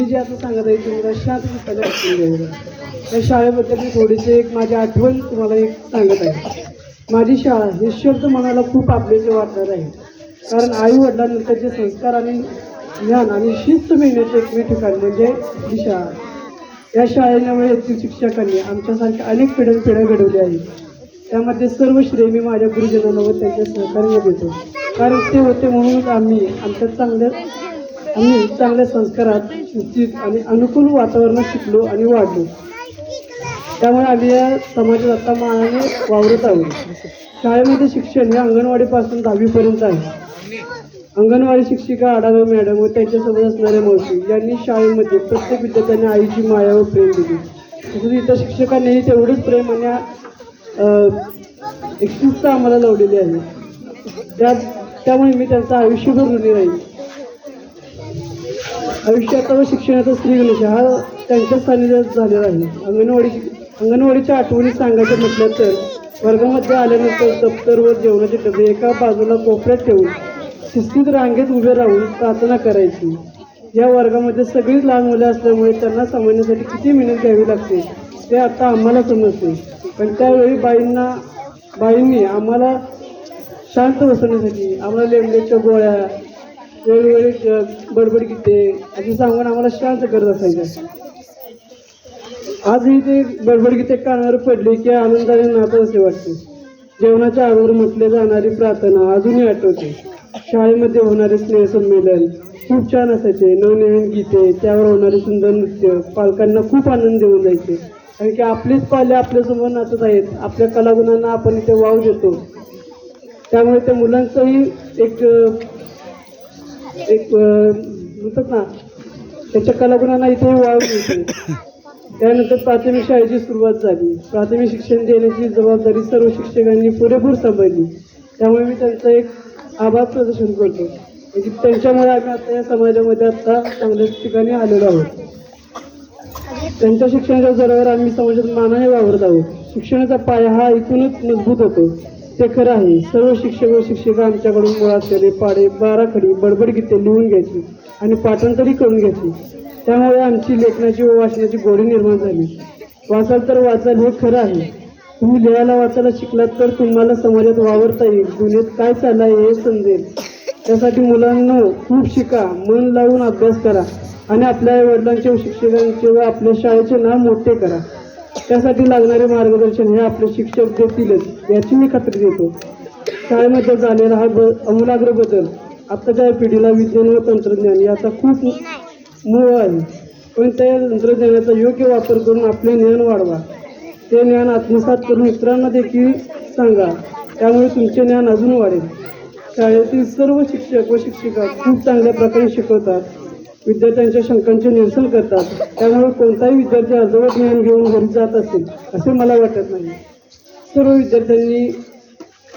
जे आता सांगत आहे तुम्हाला शांत दिसायला वाटून त्या शाळेबद्दल मी थोडीशी एक माझी आठवण तुम्हाला एक सांगत आहे. माझी शाळा हे शब्द मनाला खूप आपलेसे वाटणार आहे, कारण आई वडिलांनंतरचे संस्कार आणि ज्ञान आणि शिस्त मिळण्याचे एकमेव ठिकाण म्हणजे ही शाळा. या शाळेमुळे येथील शिक्षकांनी आमच्यासारख्या अनेक पिढ्यानपिढ्या घडवल्या आहेत. त्यामध्ये सर्व श्रेय मी माझ्या गुरुजनांना व त्यांच्या सहकार्य देतो, कारण ते होते म्हणूनच आम्ही चांगल्या संस्कारात, शिस्तीत आणि अनुकूल वातावरणात शिकलो आणि वाढलो. त्यामुळे आम्ही या समाजात आता मानाने वावरत आहोत. शाळेमध्ये शिक्षण हे अंगणवाडीपासून 10वीपर्यंत आहे. अंगणवाडी शिक्षिका आढावा मॅडम व त्यांच्यासोबत असणाऱ्या मावशी यांनी शाळेमध्ये प्रत्येक विद्यार्थ्यांना आईची माया व प्रेम दिली. तसंच इतर शिक्षकांनीही तेवढेच प्रेम आणि एक शिस्त आम्हाला लावलेली आहे. त्यामुळे मी त्यांचं आयुष्यभर ऋणी राहील. आयुष्याचा व शिक्षणाचा श्री गणेश हा त्यांच्या सानिध्यात झालेला आहे. अंगणवाडीच्या आठवणी सांगायचं म्हटलं तर वर्गामध्ये आल्यानंतर दप्तर व जेवणाचे डबे एका बाजूला कोपऱ्यात ठेवून शिस्तीत रांगेत उभे राहून प्रार्थना करायची. या वर्गामध्ये सगळीच लहान मुले असल्यामुळे त्यांना सांभाळण्यासाठी किती मेहनत घ्यावी लागते ते आता आम्हाला समजते. पण त्यावेळी बाईंनी आम्हाला शांत बसवण्यासाठी आम्हाला लेंबल्याच्या गोळ्या, वेळोवेळी बडबड गीते असे सांगून आम्हाला शांत करत असायच्या. आजही ते बडबड गीते कानावर पडली की आनंदाने नाचत असे वाटते. जेवणाच्या अगोदर म्हटले जाणारी प्रार्थना अजूनही आठवते. शाळेमध्ये होणारे स्नेहसंमेलन खूप छान असायचे. नवनवीन गीते, त्यावर होणारे सुंदर नृत्य पालकांना खूप आनंद देऊन जायचे, कारण की आपलेच पाले आपल्यासमोर नाचत आहेत. आपल्या कलागुणांना आपण इथे वाव देतो. त्यामुळे त्या मुलांचंही एक म्हणतात ना, त्याच्या कलागुणांना इथे वाव मिळते. त्यानंतर प्राथमिक शाळेची सुरुवात झाली. प्राथमिक शिक्षण देण्याची जबाबदारी सर्व शिक्षकांनी पुरेपूर सांभाळली. त्यामुळे मी त्यांचा एक आभार प्रदर्शन करतो. म्हणजे त्यांच्यामुळे आम्ही आता या समाजामध्ये आता चांगल्या ठिकाणी आलेलो आहोत. त्यांच्या शिक्षणाच्या जोरावर आम्ही समाजात मानाने वावरत आहोत. शिक्षणाचा पाया हा इथूनच मजबूत होतो, ते खरं आहे. सर्व शिक्षक व शिक्षिका आमच्याकडून मुळाक्षरे, पाढे, बाराखडी, बडबड गीते लिहून घ्यायची आणि पाठांतरही करून घ्यायची. त्यामुळे आमची लेखनाची व वाचनाची गोडी निर्माण झाली. वाचाल तर वाचाल हे खरं आहे. तुम्ही लिहायला वाचायला शिकलात तर तुम्हाला समाजात वावरता येईल, दुनियेत काय चाललं आहे हे समजेल. त्यासाठी मुलांना खूप शिका, मन लावून अभ्यास करा आणि आपल्या वडिलांचे व शिक्षकांचे व आपल्या शाळेचे नाव मोठे करा. त्यासाठी लागणारे मार्गदर्शन हे आपले शिक्षक देतीलच याची मी खात्री देतो. शाळेमध्ये झालेला हा आमूलाग्र बदल आत्ताच्या पिढीला विज्ञान व तंत्रज्ञान याचा खूप मोह आहे. पण त्या तंत्रज्ञानाचा योग्य वापर करून आपले ज्ञान वाढवा. ते ज्ञान आत्मसात करून इतरांना देखील सांगा. त्यामुळे तुमचे ज्ञान अजून वाढेल. शाळेतील सर्व शिक्षक व शिक्षिका खूप चांगल्या प्रकारे शिकवतात. विद्यार्थ्यांच्या शंकांचे निरसन करतात. त्यामुळे कोणताही विद्यार्थी अर्धवट ज्ञान घेऊन घरी जात असेल असे मला वाटत नाही. सर्व विद्यार्थ्यांनी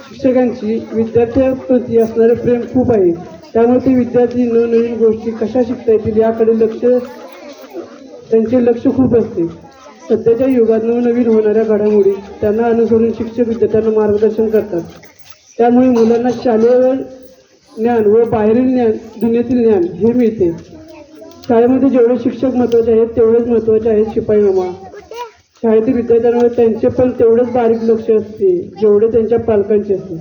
शिक्षकांची विद्यार्थ्यांप्रती असणारे प्रेम खूप आहे. त्यामुळे ते विद्यार्थी नवनवीन गोष्टी कशा शिकता येतील याकडे त्यांचे लक्ष खूप असते. सध्याच्या युगात नवनवीन होणाऱ्या घडामोडी त्यांना अनुसरून शिक्षक विद्यार्थ्यांना मार्गदर्शन करतात. त्यामुळे मुलांना शालेय ज्ञान व बाहेरील ज्ञान, दुनियेतील ज्ञान हे मिळते. शाळेमध्ये जेवढे शिक्षक महत्त्वाचे आहेत तेवढेच महत्त्वाचे आहेत शिपाई मामा. शाळेतील विद्यार्थ्यांवर त्यांचे पण तेवढेच बारीक लक्ष असते जेवढे त्यांच्या पालकांचे असते.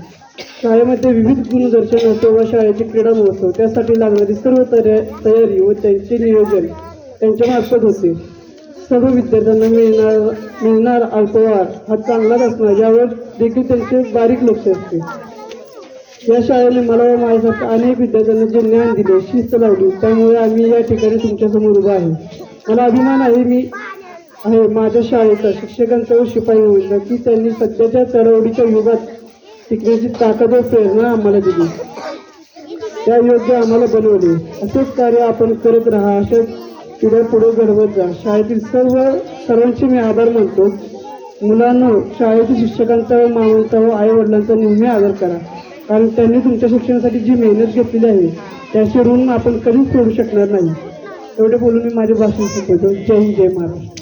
शाळेमध्ये विविध गुणदर्शन होते व शाळेचे क्रीडा महोत्सव, त्यासाठी लागणारी सर्व तयारी व त्यांचे नियोजन त्यांच्यामार्फत होते. सर्व विद्यार्थ्यांना मिळणार अल्पहार हा चांगलाच असणार यावर देखील त्यांचे बारीक लक्ष असते. या शाळेने मला व माझ्यासारख्या अनेक विद्यार्थ्यांना जे ज्ञान दिले, शिस्त लावली, त्यामुळे आम्ही या ठिकाणी तुमच्यासमोर उभा आहे. मला अभिमान आहे माझ्या शाळेचा, शिक्षकांचा व शिपाई होईल की त्यांनी सध्याच्या चढाओढीच्या युगात शिकण्याची ताकद व प्रेरणा आम्हाला दिली. त्या योग्य आम्हाला बनवले. असेच कार्य आपण करत राहा. अशा पिढ्या पुढे घडवत जा. शाळेतील सर्वांचे मी आभार मानतो. मुलांनो, शाळेतील शिक्षकांचा व मामांचा व आई वडिलांचा नेहमी आदर करा, कारण त्यांनी तुमच्या शिक्षणासाठी जी मेहनत घेतलेली आहे त्याचे ऋण आपण कधीच फेडू शकणार नाही. एवढे बोलून मी माझे भाषण संपवतो. जय हिंद, जय महाराष्ट्र.